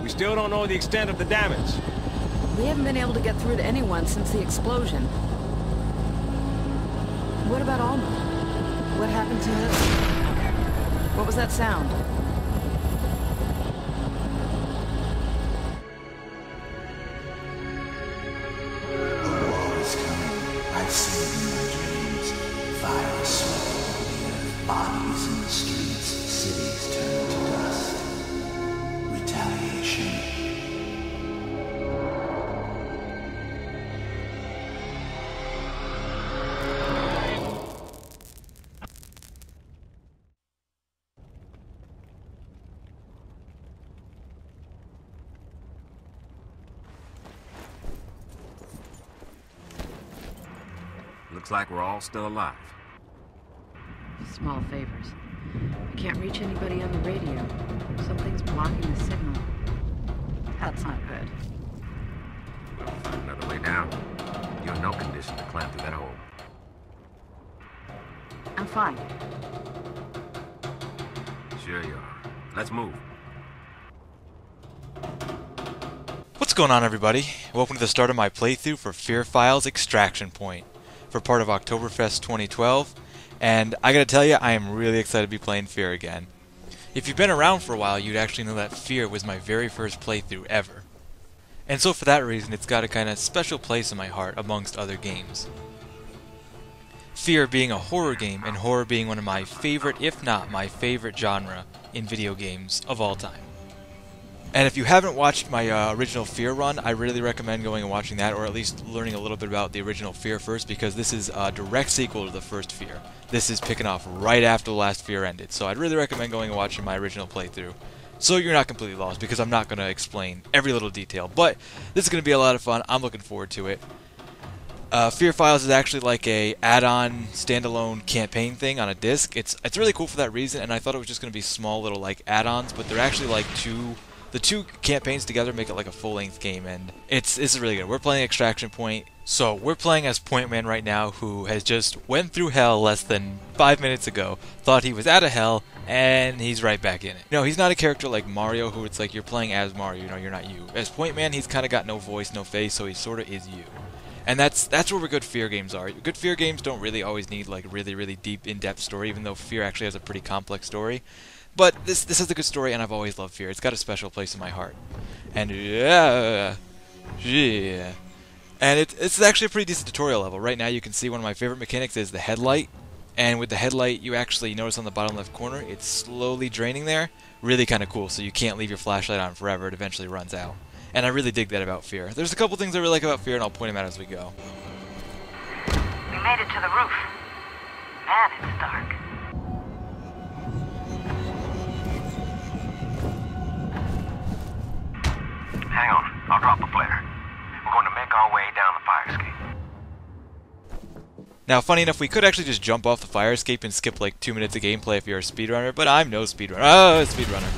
We still don't know the extent of the damage. We haven't been able to get through to anyone since the explosion. What about Alma? What happened to her? What was that sound? I've seen it in my dreams. Fire swallowing the earth, bodies in the streets, cities turned to dust. Retaliation. Looks like we're all still alive. Small favors. I can't reach anybody on the radio. Something's blocking the signal. That's not good. We'll find another way down. You're in no condition to climb through that hole. I'm fine. Sure you are. Let's move. What's going on, everybody? Welcome to the start of my playthrough for F.E.A.R Files Extraction Point for part of Oktoberfest 2012, and I gotta tell you, I am really excited to be playing F.E.A.R again. If you've been around for a while, you'd actually know that F.E.A.R was my very first playthrough ever. And so for that reason, it's got a kind of special place in my heart amongst other games. F.E.A.R being a horror game, and horror being one of my favorite, if not my favorite genre in video games of all time. And if you haven't watched my original F.E.A.R run, I really recommend going and watching that, or at least learning a little bit about the original F.E.A.R first, because this is a direct sequel to the first F.E.A.R. This is picking off right after the last F.E.A.R ended, so I'd really recommend going and watching my original playthrough, so you're not completely lost, because I'm not going to explain every little detail. But this is going to be a lot of fun. I'm looking forward to it. F.E.A.R Files is actually like a add-on, standalone campaign thing on a disc. It's really cool for that reason, and I thought it was just going to be small little like add-ons, but they're actually like the two campaigns together make it like a full-length game, and it's really good. We're playing Extraction Point, so we're playing as Pointman right now, who has just went through hell less than 5 minutes ago, thought he was out of hell, and he's right back in it. You know, he's not a character like Mario, who it's like you're playing as Mario, you know, you're not you. As Pointman, he's kind of got no voice, no face, so he sort of is you. And that's where good F.E.A.R games are. Good F.E.A.R games don't really always need like really deep, in-depth story, even though F.E.A.R actually has a pretty complex story. But this is a good story, and I've always loved F.E.A.R. It's got a special place in my heart. And yeah. And it's actually a pretty decent tutorial level. Right now you can see one of my favorite mechanics is the headlight. And with the headlight, you actually notice on the bottom left corner, it's slowly draining there. Really kind of cool, so you can't leave your flashlight on forever. It eventually runs out. And I really dig that about F.E.A.R. There's a couple things I really like about F.E.A.R, and I'll point them out as we go. We made it to the roof. Man, it's dark. Hang on, I'll drop a flare. We're going to make our way down the fire escape. Now, funny enough, we could actually just jump off the fire escape and skip like 2 minutes of gameplay if you're a speedrunner, but I'm no speedrunner. Oh, speedrunner.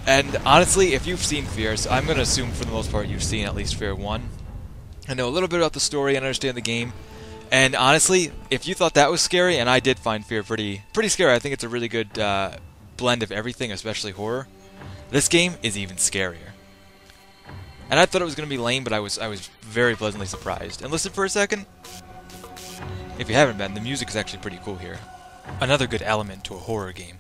And honestly, if you've seen F.E.A.R, so I'm going to assume for the most part you've seen at least F.E.A.R 1. I know a little bit about the story and understand the game. And honestly, if you thought that was scary, and I did find F.E.A.R pretty scary, I think it's a really good blend of everything, especially horror. This game is even scarier. And I thought it was going to be lame, but I was very pleasantly surprised. And listen for a second. If you haven't been, the music is actually pretty cool here. Another good element to a horror game.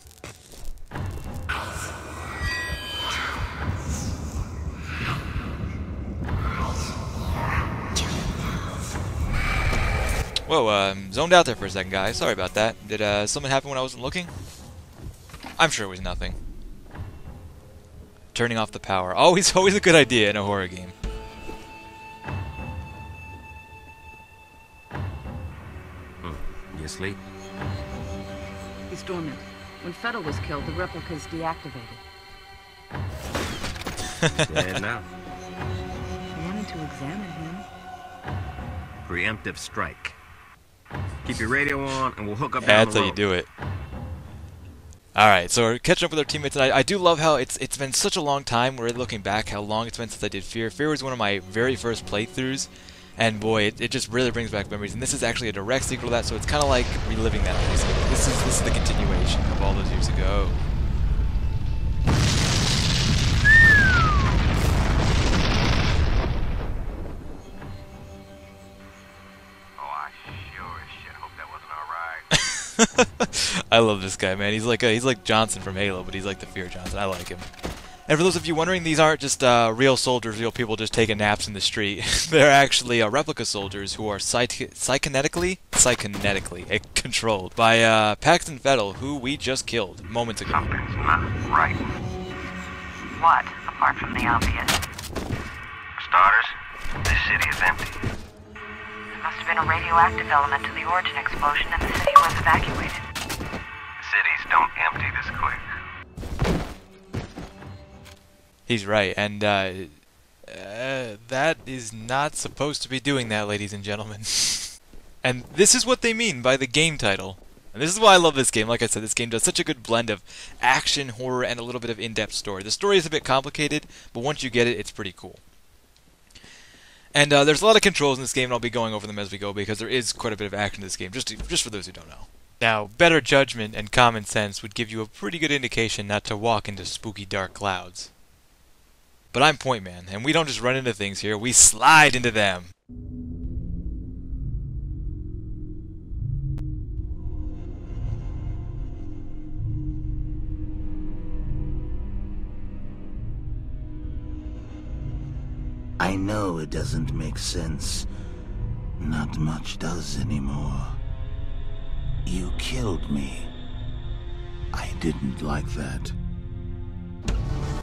Whoa, zoned out there for a second, guys. Sorry about that. Did something happen when I wasn't looking? I'm sure it was nothing. Turning off the power. Always a good idea in a horror game. You asleep? He's dormant. When Fettle was killed, the Replica's deactivated. Dead now. I wanted to examine him. Preemptive strike. Keep your radio on, and we'll hook up down That's the how road. you do it. Alright, so we're catching up with our teammates, and I do love how it's been such a long time. We're looking back how long it's been since I did F.E.A.R. F.E.A.R was one of my very first playthroughs, and boy, it just really brings back memories. And this is actually a direct sequel to that, so it's kind of like reliving that. This is the continuation of all those years ago. I love this guy, man. He's like Johnson from Halo, but he's like the F.E.A.R. Johnson. I like him. And for those of you wondering, these aren't just real soldiers, real people just taking naps in the street. They're actually replica soldiers who are psychonetically controlled by Paxton Fettle, who we just killed moments ago. Something's not right. What, apart from the obvious? Starters, this city is empty. There must have been a radioactive element to the origin explosion and the city was evacuated. Cities don't empty this quick. He's right, and that is not supposed to be doing that, ladies and gentlemen. And this is what they mean by the game title. And this is why I love this game. Like I said, this game does such a good blend of action, horror, and a little bit of in-depth story. The story is a bit complicated, but once you get it, it's pretty cool. And there's a lot of controls in this game, and I'll be going over them as we go, because there is quite a bit of action in this game, just for those who don't know. Now, better judgment and common sense would give you a pretty good indication not to walk into spooky dark clouds. But I'm Pointman, and we don't just run into things here, we slide into them! I know it doesn't make sense. Not much does anymore. You killed me. I didn't like that.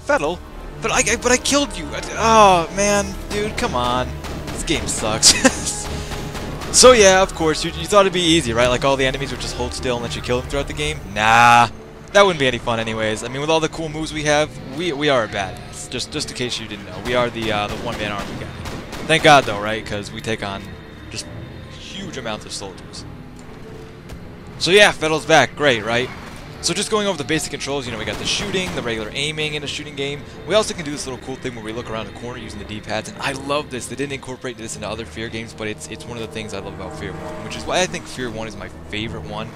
Fettle? But I killed you! Oh, man, dude, come on. This game sucks. So yeah, of course, you thought it'd be easy, right? Like all the enemies would just hold still and let you kill them throughout the game? Nah. That wouldn't be any fun anyways. I mean, with all the cool moves we have, we are a badass. Just in case you didn't know. We are the one-man army guy. Thank God, though, right? Because we take on just huge amounts of soldiers. So yeah, Fettle's back. Great, right? So just going over the basic controls, you know, we got the shooting, the regular aiming in a shooting game. We also can do this little cool thing where we look around the corner using the D-pads, and I love this. They didn't incorporate this into other F.E.A.R. games, but it's one of the things I love about F.E.A.R. 1, which is why I think F.E.A.R. 1 is my favorite one.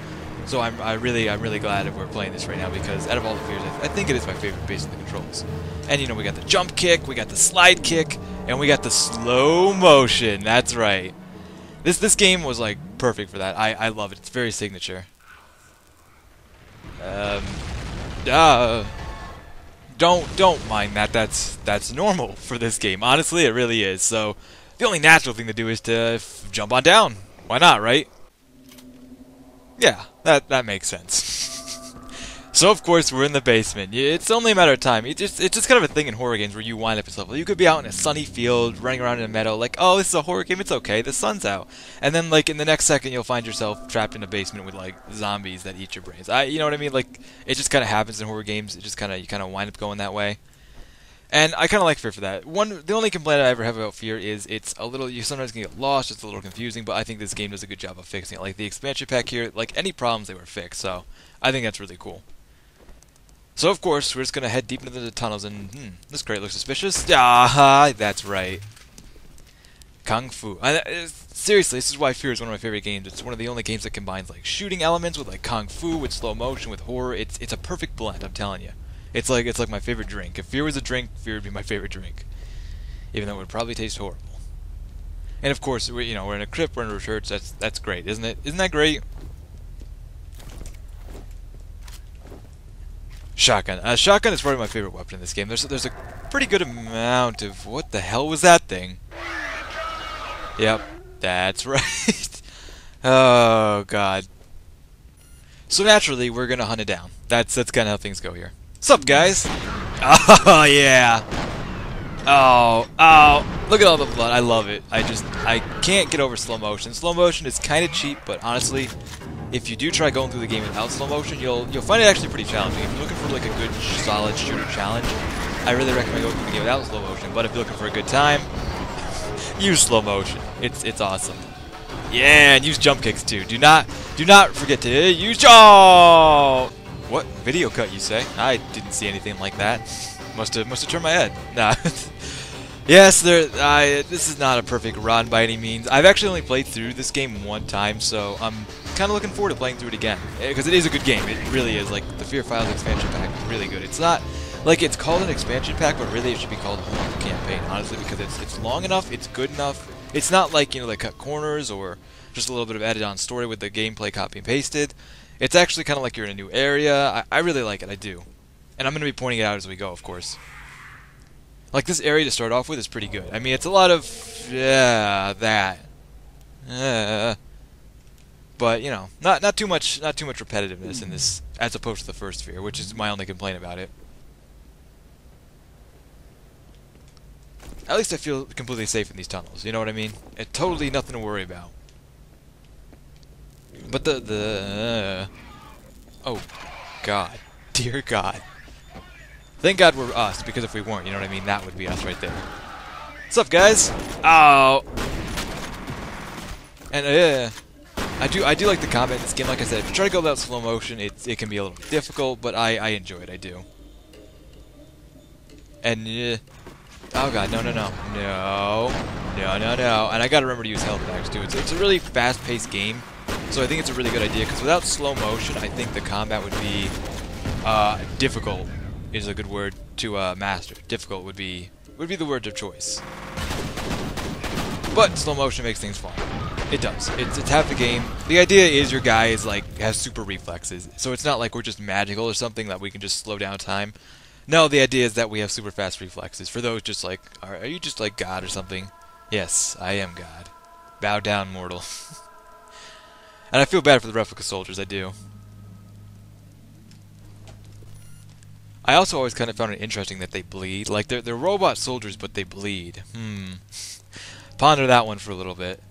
So I'm really glad that we're playing this right now, because out of all the F.E.A.R.s, I think it is my favorite based on the controls. And you know, we got the jump kick, we got the slide kick, and we got the slow motion. That's right. This game was like perfect for that. I love it. It's very signature. Don't mind that. That's normal for this game. Honestly, it really is. So the only natural thing to do is to jump on down. Why not, right? Yeah, that makes sense. So of course we're in the basement. It's only a matter of time. It's just kind of a thing in horror games where you wind up yourself. You could be out in a sunny field, running around in a meadow, like, oh, this is a horror game. It's okay. The sun's out. And then like in the next second you'll find yourself trapped in a basement with like zombies that eat your brains. You know what I mean? Like it just kind of happens in horror games. It just you kind of wind up going that way. And I kind of like F.E.A.R. for that. The only complaint I ever have about F.E.A.R. is it's a little, you sometimes can get lost, it's a little confusing, but I think this game does a good job of fixing it. Like the expansion pack here, like any problems they were fixed, so I think that's really cool. So of course, we're just going to head deep into the tunnels, and this crate looks suspicious. Ah, that's right. Kung Fu. Seriously, this is why F.E.A.R. is one of my favorite games. It's one of the only games that combines like shooting elements with like Kung Fu, with slow motion, with horror. It's a perfect blend, I'm telling you. It's like my favorite drink. If F.E.A.R. was a drink, F.E.A.R. would be my favorite drink. Even though it would probably taste horrible. And of course, we're in a crypt, we're in a church. That's great, isn't it? Isn't that great? Shotgun. Shotgun is probably my favorite weapon in this game. There's a pretty good amount of... What the hell was that thing? Yep, that's right. Oh, God. So naturally, we're gonna hunt it down. That's kind of how things go here. Sup, guys? Oh, yeah. Oh, look at all the blood. I love it. I can't get over slow motion. Slow motion is kind of cheap, but honestly, if you do try going through the game without slow motion, you'll find it actually pretty challenging. If you're looking for like a good, solid shooter challenge, I really recommend going through the game without slow motion. But if you're looking for a good time, use slow motion. It's awesome. Yeah, and use jump kicks too. Do not forget to use. Oh! What video cut, you say? I didn't see anything like that. Must have turned my head. Nah. Yes, this is not a perfect run by any means. I've actually only played through this game one time, so I'm kind of looking forward to playing through it again, because it is a good game. It really is. Like the F.E.A.R. Files expansion pack is really good. It's not like it's called an expansion pack, but really it should be called a whole campaign, honestly, because it's long enough, it's good enough. It's not like they cut corners or just a little bit of added on story with the gameplay copy and pasted. It's actually kind of like you're in a new area. I really like it, I do. And I'm going to be pointing it out as we go, of course. Like, this area to start off with is pretty good. I mean, it's a lot of, yeah, that. But, you know, not too much repetitiveness in this, as opposed to the first F.E.A.R, which is my only complaint about it. At least I feel completely safe in these tunnels, you know what I mean? It's totally nothing to worry about. But oh, God. Dear God. Thank God we're us, because if we weren't, you know what I mean? That would be us right there. What's up, guys? Oh! And, I do like the combat in this game. Like I said, if you try to go without slow motion, it can be a little difficult, but I enjoy it, I do. And, oh God, no. And I gotta remember to use health packs, too. It's a really fast-paced game, so I think it's a really good idea, because without slow motion, I think the combat would be, difficult is a good word to, master. Difficult would be the word of choice. But slow motion makes things fun. It does. It's half the game. The idea is your guy is, like, has super reflexes, so it's not like we're just magical or something that we can just slow down time. No, the idea is that we have super fast reflexes. For those just like, are you just like God or something? Yes, I am God. Bow down, mortal. And I feel bad for the Replica soldiers, I do. I also always kind of found it interesting that they bleed. Like, they're robot soldiers, but they bleed. Ponder that one for a little bit.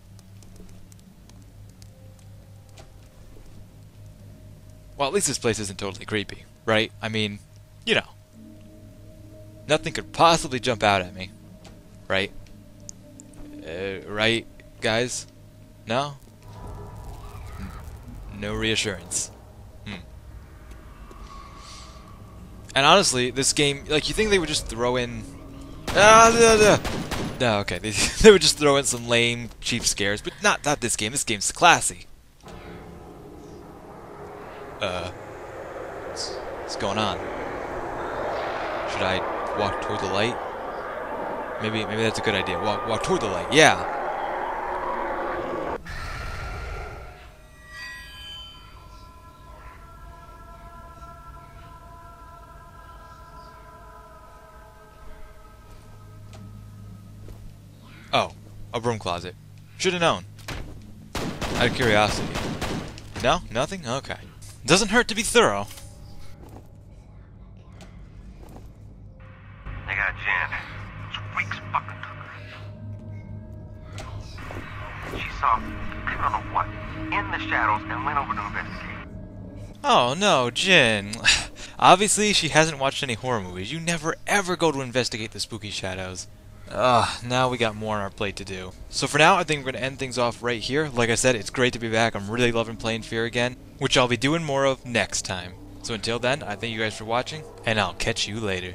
Well, at least this place isn't totally creepy, right? I mean, you know. Nothing could possibly jump out at me. Right? Right, guys? No? No reassurance. And honestly, this game, like, you think they would just throw in... No, okay. They would just throw in some lame, cheap scares, but not this game. This game's classy. What's going on? Should I walk toward the light? Maybe that's a good idea. Walk toward the light. Yeah. Oh, a broom closet. Should have known. Out of curiosity. No? Nothing? Okay. Doesn't hurt to be thorough. They got Jen. Those freaks fucking took her. She saw, I don't know what, in the shadows and went over to investigate. Oh no, Jen. Obviously, she hasn't watched any horror movies. You never ever go to investigate the spooky shadows. Now we got more on our plate to do. So for now, I think we're going to end things off right here. Like I said, it's great to be back. I'm really loving playing F.E.A.R again, which I'll be doing more of next time. So until then, I thank you guys for watching, and I'll catch you later.